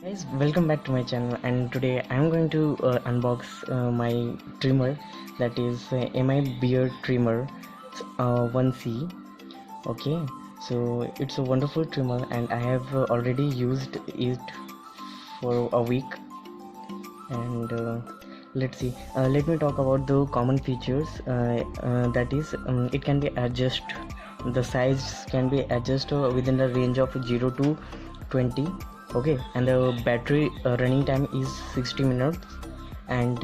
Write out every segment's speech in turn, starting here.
Guys, welcome back to my channel, and today I'm going to unbox my trimmer, that is MI beard trimmer 1C. Okay, so it's a wonderful trimmer and I have already used it for a week. And let's see, let me talk about the common features. That is, it can be adjusted, the size can be adjusted within the range of 0 to 20. Okay, and the battery running time is 60 minutes, and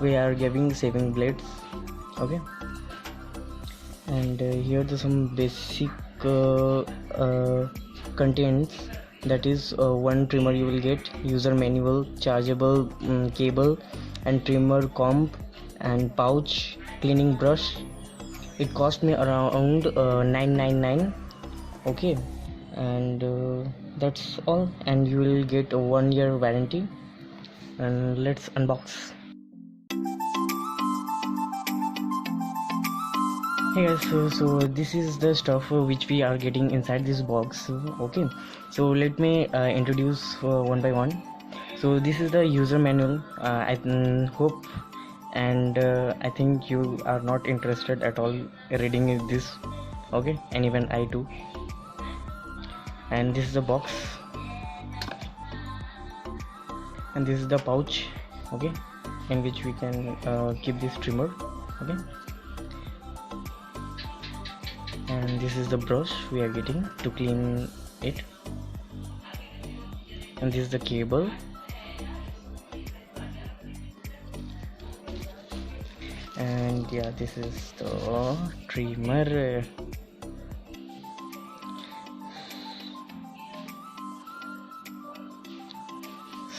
we are giving saving blades. Okay, and here are some basic contents. That is, one trimmer you will get user manual, chargeable cable, and trimmer comb, and pouch, cleaning brush. It cost me around 999. Okay, and that's all, and you will get a 1 year warranty. And let's unbox. Hey guys, so this is the stuff which we are getting inside this box. Okay, so let me introduce one by one. So this is the user manual. I hope and I think you are not interested at all reading this. Okay, and even I too. And this is the box, and this is the pouch. Okay, in which we can keep this trimmer. Okay, and this is the brush we are getting to clean it, and this is the cable, and yeah, this is the trimmer.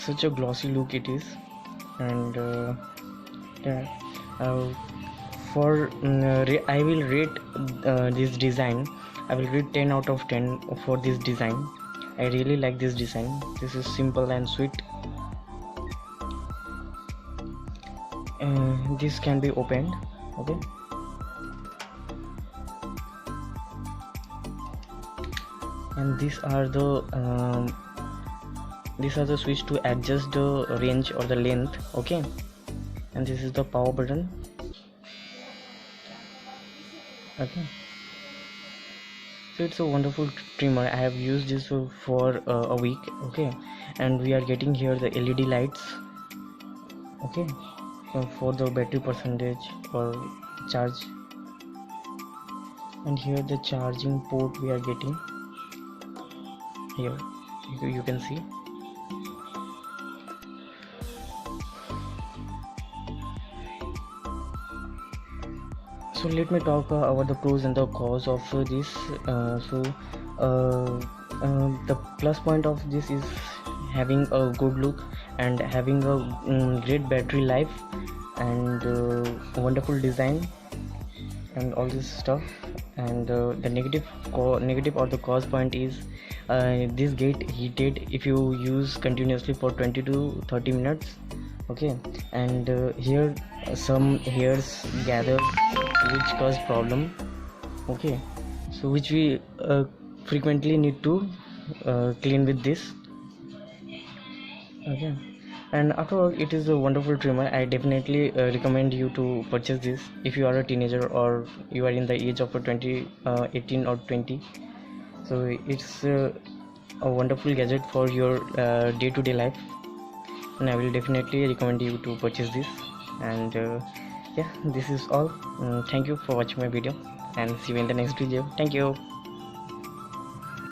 Such a glossy look it is. And yeah, I will rate this design. I will rate 10 out of 10 for this design. I really like this design. This is simple and sweet. This can be opened. Okay, and these are the switch to adjust the range or the length. Okay, and this is the power button. Okay, so it's a wonderful trimmer. I have used this for a week. Okay, and we are getting here the LED lights. Okay, for the battery percentage or charge, and here the charging port we are getting here. You can see. So let me talk about the pros and the cons of this. The plus point of this is having a good look and having a great battery life, and wonderful design and all this stuff. And the negative or the cause point is this get heated if you use continuously for 20 to 30 minutes. Okay, and here some hairs gather which cause problem. Okay, so which we frequently need to clean with this. Okay, and after all, it is a wonderful trimmer. I definitely recommend you to purchase this if you are a teenager or you are in the age of 18 or 20. So it's a wonderful gadget for your day-to-day life, and I will definitely recommend you to purchase this. And yeah, this is all. Thank you for watching my video, and see you in the next video. Thank you.